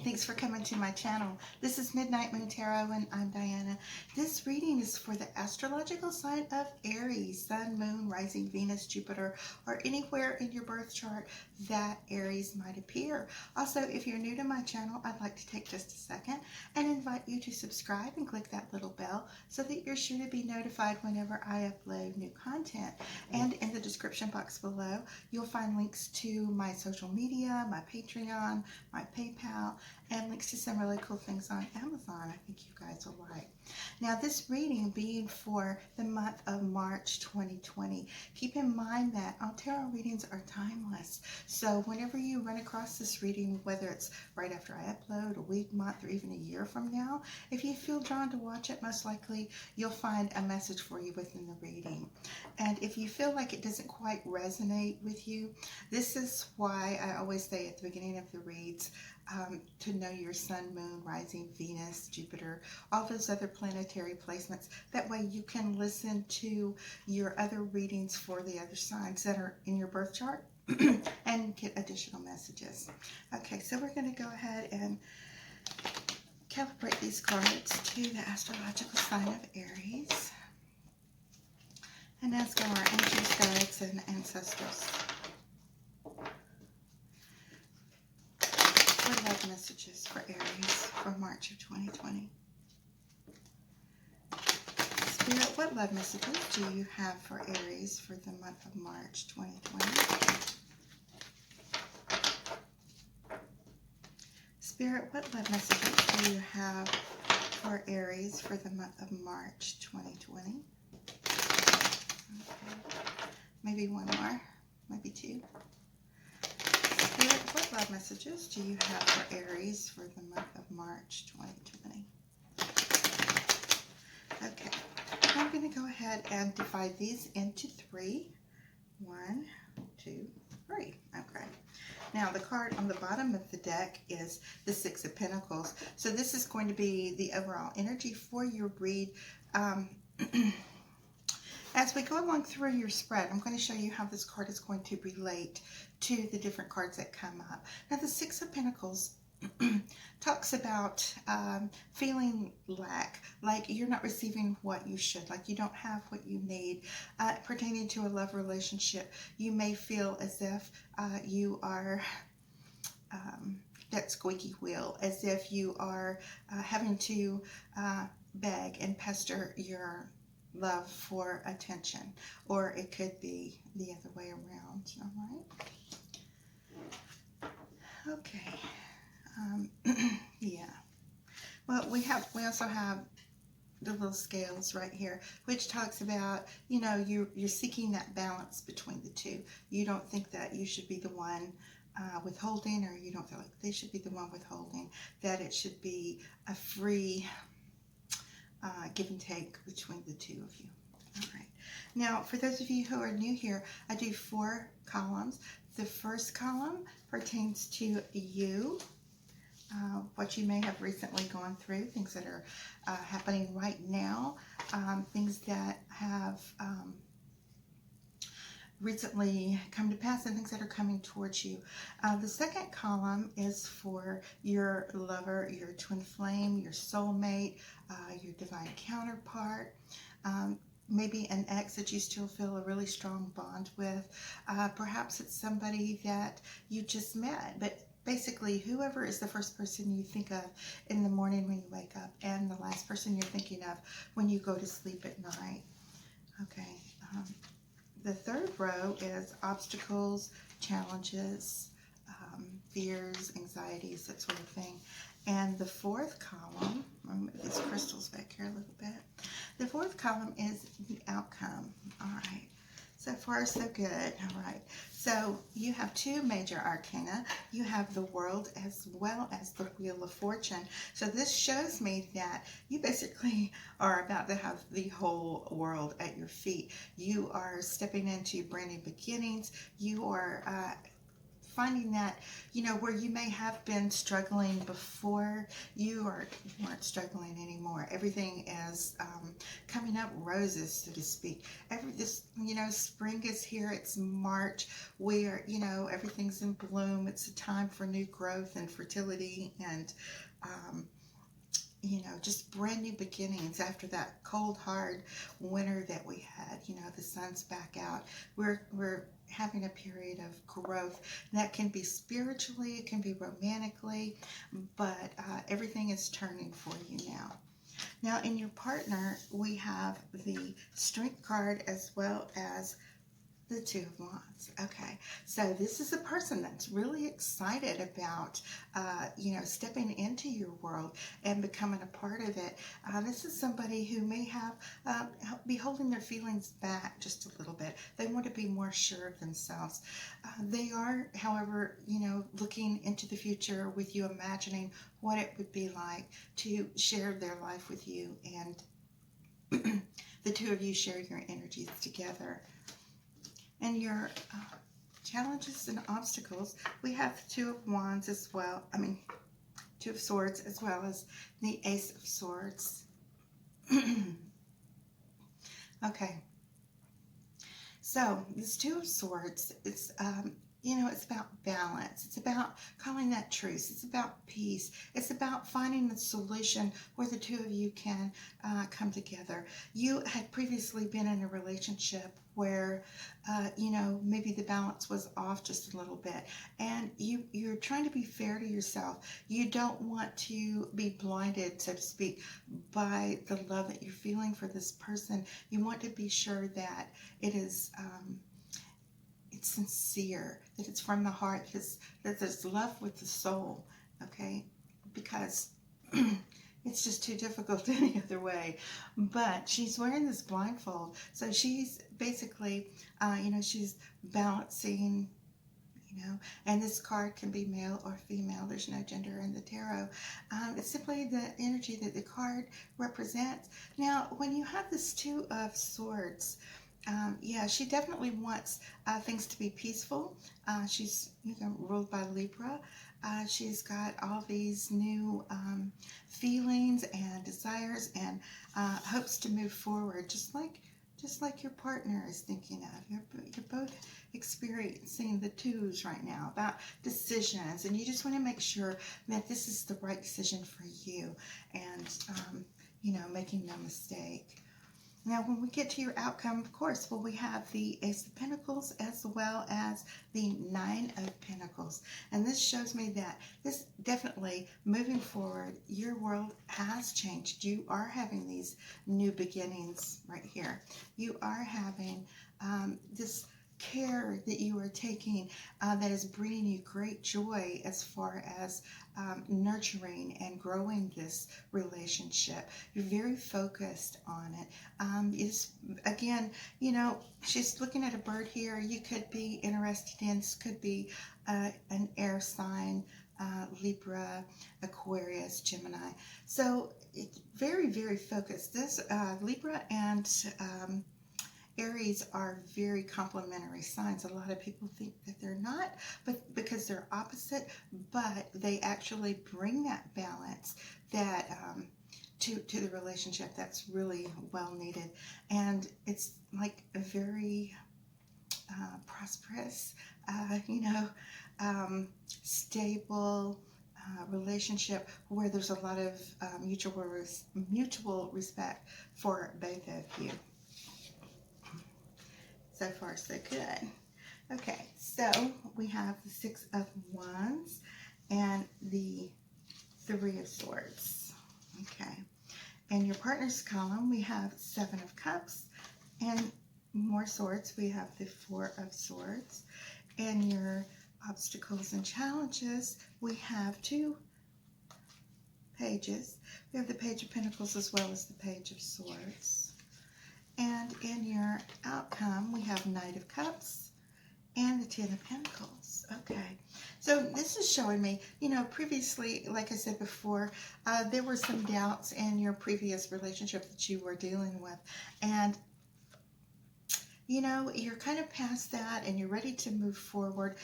Thanks for coming to my channel. This is Midnight Moon Tarot and I'm Diana. This reading is for the astrological sign of Aries, Sun, Moon, Rising, Venus, Jupiter, or anywhere in your birth chart that Aries might appear. Also, if you're new to my channel, I'd like to take just a second and invite you to subscribe and click that little bell so that you're sure to be notified whenever I upload new content. And in the description box below, you'll find links to my social media, my Patreon, my PayPal, and links to some really cool things on Amazon I think you guys will like. Now, this reading being for the month of March 2020, keep in mind that all tarot readings are timeless. So whenever you run across this reading, whether it's right after I upload, a week, month, or even a year from now, if you feel drawn to watch it, most likely you'll find a message for you within the reading. And if you feel like it doesn't quite resonate with you, this is why I always say at the beginning of the reads, to know your sun, moon, rising, Venus, Jupiter, all those other planetary placements. That way you can listen to your other readings for the other signs that are in your birth chart and get additional messages. Okay, so we're going to go ahead and calibrate these cards to the astrological sign of Aries and ask our angels, guides, and ancestors for love messages for Aries for March of 2020. Spirit, what love messages do you have for Aries for the month of March 2020? Spirit, what love messages do you have for Aries for the month of March 2020? Okay. Maybe one more, maybe two. Spirit, what love messages do you have for Aries for the month of March 2020? Okay, I'm going to go ahead and divide these into three. 1, 2, 3. Okay. Now, the card on the bottom of the deck is the Six of Pentacles. So this is going to be the overall energy for your read. As we go along through your spread, I'm going to show you how this card is going to relate to the different cards that come up. Now, the Six of Pentacles talks about feeling lack, like you're not receiving what you should, like you don't have what you need. Pertaining to a love relationship, you may feel as if you are that squeaky wheel, as if you are having to beg and pester your love for attention, or it could be the other way around. All right. Okay. Yeah. Well, we also have the little scales right here, which talks about, you know, you're seeking that balance between the two. You don't think that you should be the one withholding, or you don't feel like they should be the one withholding, that it should be a free give and take between the two of you. All right. Now, for those of you who are new here, I do 4 columns. The first column pertains to you, what you may have recently gone through, things that are happening right now, things that have recently come to pass, and things that are coming towards you. The second column is for your lover, your twin flame, your soulmate, your divine counterpart, maybe an ex that you still feel a really strong bond with. Perhaps it's somebody that you just met, but basically whoever is the first person you think of in the morning when you wake up, and the last person you're thinking of when you go to sleep at night. Okay. The third row is obstacles, challenges, fears, anxieties, that sort of thing. And the fourth column, I'll move these crystals back here a little bit. The fourth column is the outcome. All right. So far, so good. All right. So you have 2 major arcana. You have the World as well as the Wheel of Fortune. So this shows me that you basically are about to have the whole world at your feet. You are stepping into brand new beginnings. You are finding that, you know, where you may have been struggling before, you aren't struggling anymore. Everything is coming up roses, so to speak. You know, spring is here. It's March. Where, you know, everything's in bloom. It's a time for new growth and fertility, and you know, just brand new beginnings after that cold, hard winter that we had. You know, the sun's back out. We're having a period of growth. That can be spiritually, it can be romantically, but everything is turning for you now. Now, in your partner, we have the Strength card as well as the Two of Wands. Okay, so this is a person that's really excited about, you know, stepping into your world and becoming a part of it. This is somebody who may have be holding their feelings back just a little bit. They want to be more sure of themselves. They are, however, you know, looking into the future with you, imagining what it would be like to share their life with you, and the two of you share your energies together. And your challenges and obstacles, we have the Two of Wands as well. I mean, Two of Swords as well as the Ace of Swords. Okay. So this Two of Swords, it's you know, it's about balance. It's about calling that truce. It's about peace. It's about finding the solution where the two of you can come together. You had previously been in a relationship where, you know, maybe the balance was off just a little bit, and you're trying to be fair to yourself. You don't want to be blinded, so to speak, by the love that you're feeling for this person. You want to be sure that it is it's sincere, that it's from the heart, that there's love with the soul, okay? Because it's just too difficult any other way. But she's wearing this blindfold, so she's basically, you know, she's balancing, you know, and this card can be male or female. There's no gender in the tarot. It's simply the energy that the card represents. Now, when you have this Two of Swords, yeah, she definitely wants things to be peaceful. She's, you know, ruled by Libra. She's got all these new feelings and desires, and hopes to move forward, just like your partner is thinking of. You're both experiencing the twos right now about decisions, and you just want to make sure that this is the right decision for you, and you know, making no mistake. Now, when we get to your outcome, of course, well, we have the Ace of Pentacles as well as the Nine of Pentacles. And this shows me that this definitely, moving forward, your world has changed. You are having these new beginnings right here. You are having this care that you are taking that is bringing you great joy as far as nurturing and growing this relationship. You're very focused on it. Is again, you know, she's looking at a bird here. You could be interested in, this could be an air sign, Libra, Aquarius, Gemini. So it's very, very focused. This Libra and Aries are very complementary signs. A lot of people think that they're not, but because they're opposite, but they actually bring that balance that to the relationship that's really well needed. And it's like a very prosperous, you know, stable relationship where there's a lot of mutual respect for both of you. So far, so good. Okay, so we have the Six of Wands and the Three of Swords. Okay, in your partner's column, we have Seven of Cups, and more swords, we have the Four of Swords. And your obstacles and challenges, we have two pages. We have the Page of Pentacles as well as the Page of Swords. And in your outcome, we have Knight of Cups and the Ten of Pentacles. Okay, so this is showing me, you know, previously, like I said before, there were some doubts in your previous relationship that you were dealing with. And you know, you're kind of past that and you're ready to move forward.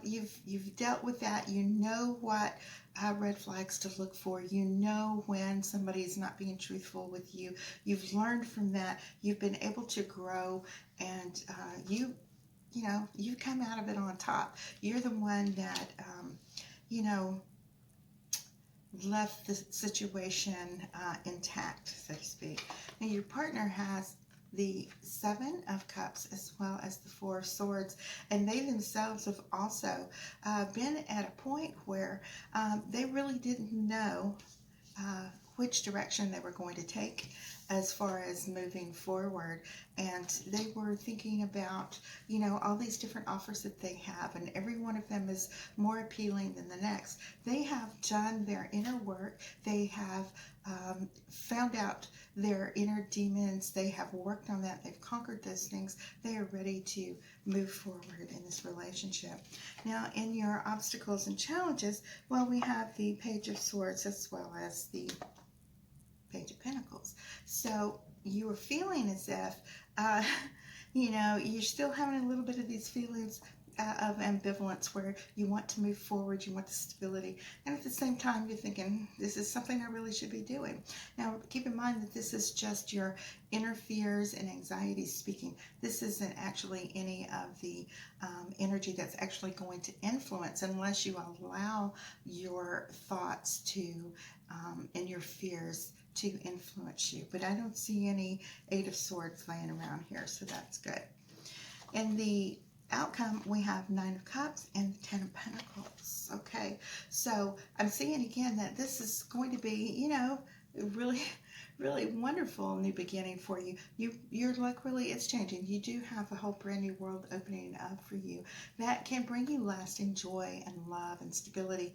You've dealt with that. You know what red flags to look for. You know when somebody is not being truthful with you. You've learned from that. You've been able to grow, and you know, you come out of it on top. You're the one that you know, left the situation intact, so to speak. Now, your partner has the Seven of Cups as well as the Four of Swords, and they themselves have also been at a point where they really didn't know uh, which direction they were going to take as far as moving forward. And they were thinking about, you know, all these different offers that they have, and every one of them is more appealing than the next. They have done their inner work. They have found out their inner demons. They have worked on that. They've conquered those things. They are ready to move forward in this relationship. Now, in your obstacles and challenges, well, we have the Page of Swords as well as the Page of Pentacles. So you are feeling as if, you know, you're still having a little bit of these feelings of ambivalence where you want to move forward, you want the stability, and at the same time you're thinking, this is something I really should be doing. Now, keep in mind that this is just your inner fears and anxieties speaking. This isn't actually any of the energy that's actually going to influence, unless you allow your thoughts to and your fears to influence you. But I don't see any Eight of Swords laying around here, so that's good. In the outcome, we have Nine of Cups and the Ten of Pentacles. Okay, so I'm seeing again that this is going to be, you know, really, really wonderful new beginning for you. Your luck really is changing. You do have a whole brand new world opening up for you that can bring you lasting joy and love and stability.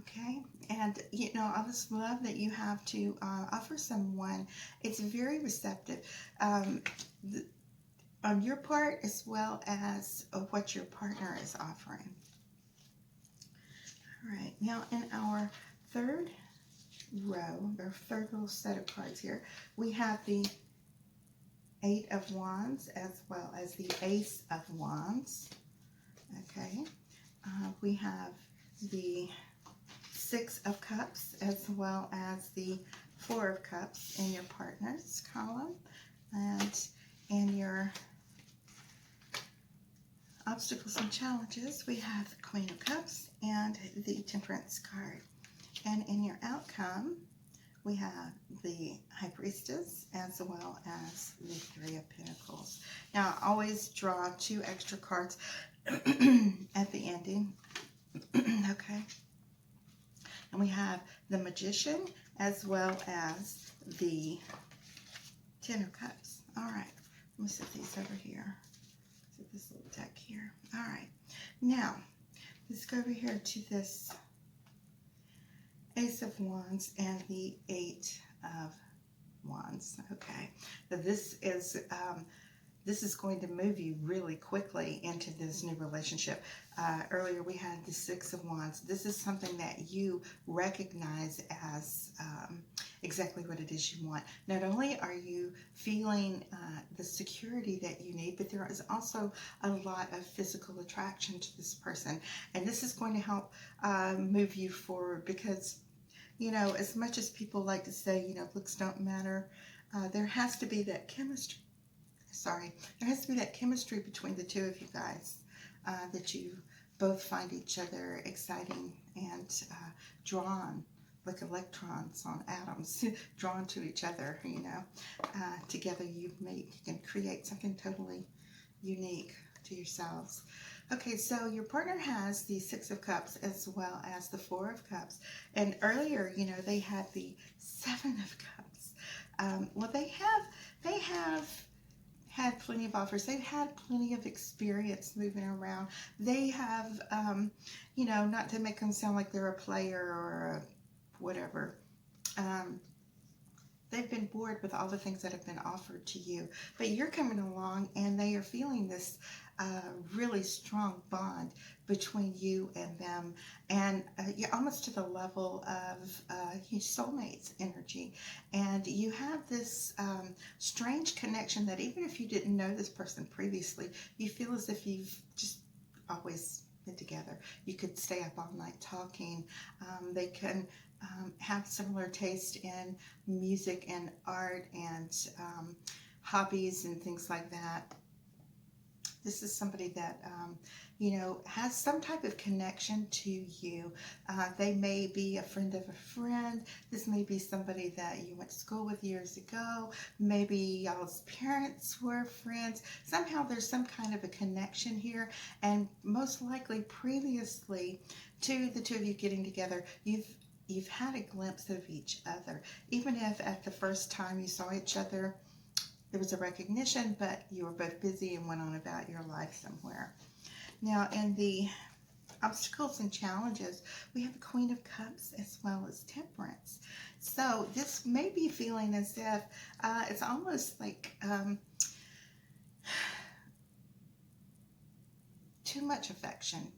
Okay, and you know, all this love that you have to offer someone, it's very receptive on your part as well as what your partner is offering. All right, now in our third row, or third little set of cards here, we have the Eight of Wands as well as the Ace of Wands. Okay, we have the Six of Cups as well as the Four of Cups in your partner's column. And in your obstacles and challenges, we have the Queen of Cups and the Temperance card. And in your outcome, we have the High Priestess as well as the Three of Pentacles. Now, I always draw 2 extra cards at the ending. Okay. And we have the Magician as well as the Ten of Cups. All right, let me set these over here. Set this little deck here. All right, now let's go over here to this Ace of Wands and the Eight of Wands. Okay, so this is going to move you really quickly into this new relationship. Earlier we had the Six of Wands. This is something that you recognize as exactly what it is you want. Not only are you feeling the security that you need, but there is also a lot of physical attraction to this person. And this is going to help move you forward because, you know, as much as people like to say, you know, looks don't matter, there has to be that chemistry. There has to be that chemistry between the two of you guys, that you both find each other exciting and drawn, like electrons on atoms, drawn to each other, you know. Together you can create something totally unique to yourselves. Okay, so your partner has the Six of Cups as well as the Four of Cups. And earlier, you know, they had the Seven of Cups. Well, they have had plenty of offers. They've had plenty of experience moving around. They have, you know, not to make them sound like they're a player or a whatever, they've been bored with all the things that have been offered to you. But you're coming along and they are feeling this a really strong bond between you and them, and you're almost to the level of your soulmates energy, and you have this strange connection that even if you didn't know this person previously, you feel as if you've just always been together. You could stay up all night talking. They can have similar taste in music and art and hobbies and things like that. This is somebody that, has some type of connection to you. They may be a friend of a friend. This may be somebody that you went to school with years ago. Maybe y'all's parents were friends. Somehow there's some kind of a connection here. And most likely previously to the two of you getting together, you've had a glimpse of each other. Even if at the first time you saw each other, there was a recognition, but you were both busy and went on about your life somewhere. Now, in the obstacles and challenges, we have the Queen of Cups as well as Temperance. So this may be feeling as if it's almost like too much affection.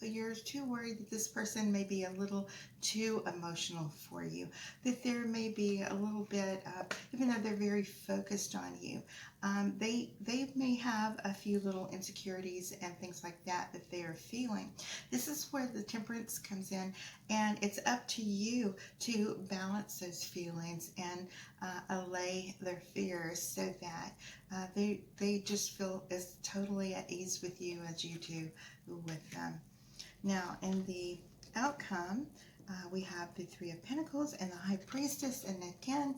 You're too worried that this person may be a little too emotional for you, that there may be a little bit even though they're very focused on you, they may have a few little insecurities and things like that they are feeling. This is where the Temperance comes in, and it's up to you to balance those feelings and allay their fears so that they just feel as totally at ease with you as you do with them. Now, in the outcome, we have the Three of Pentacles and the High Priestess, and again,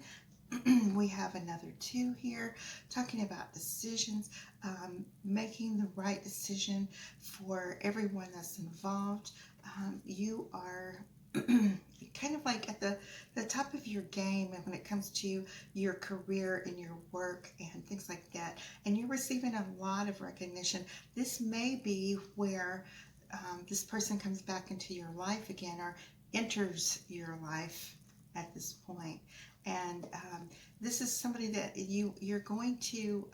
we have another two here talking about decisions, making the right decision for everyone that's involved. You are kind of like at the top of your game when it comes to your career and your work and things like that, and you're receiving a lot of recognition. This may be where this person comes back into your life again or enters your life at this point. And this is somebody that you're going to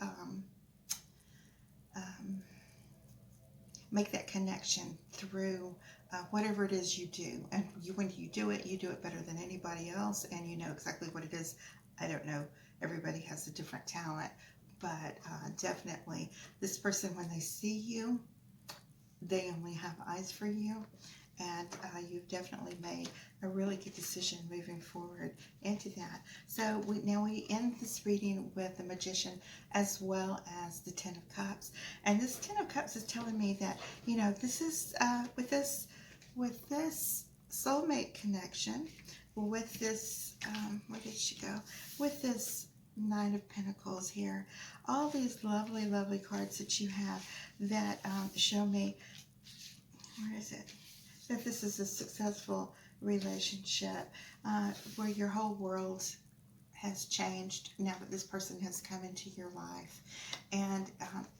make that connection through whatever it is you do. And when you do it better than anybody else, and you know exactly what it is. I don't know, everybody has a different talent, but definitely this person, when they see you, they only have eyes for you. And you've definitely made a really good decision moving forward into that. So now we end this reading with the Magician as well as the Ten of Cups. And this Ten of Cups is telling me that, this is with this soulmate connection, with this, where did she go? With this Nine of Pentacles here. All these lovely, lovely cards that you have that show me, where is it? That this is a successful relationship where your whole world has changed now that this person has come into your life, and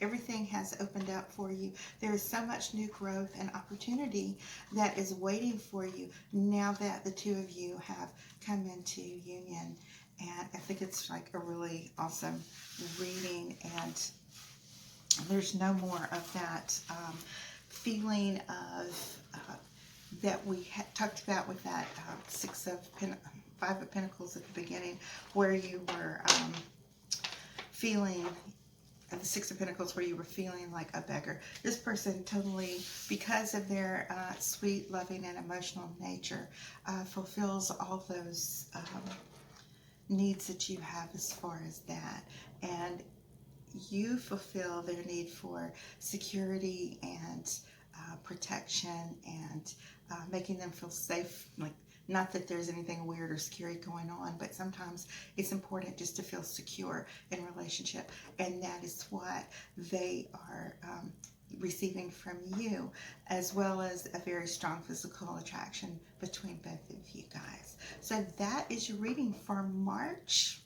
everything has opened up for you. There is so much new growth and opportunity that is waiting for you now that the two of you have come into union. And I think it's like a really awesome reading, and there's no more of that feeling of that we talked about with that Five of Pentacles at the beginning, where you were feeling, and the Six of Pentacles, where you were feeling like a beggar. This person totally, because of their sweet, loving, and emotional nature, fulfills all those needs that you have as far as that. And you fulfill their need for security and protection, and making them feel safe. Like, not that there's anything weird or scary going on, but sometimes it's important just to feel secure in relationship, and that is what they are receiving from you, as well as a very strong physical attraction between both of you guys. So that is your reading for March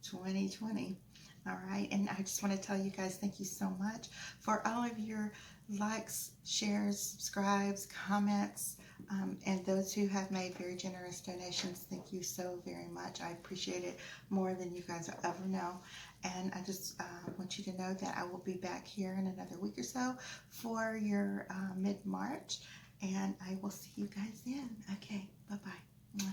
2020. All right, and I just want to tell you guys, thank you so much for all of your likes, shares, subscribes, comments, and those who have made very generous donations. Thank you so very much. I appreciate it more than you guys will ever know. And I just want you to know that I will be back here in another week or so for your mid-March, and I will see you guys then. Okay, bye-bye.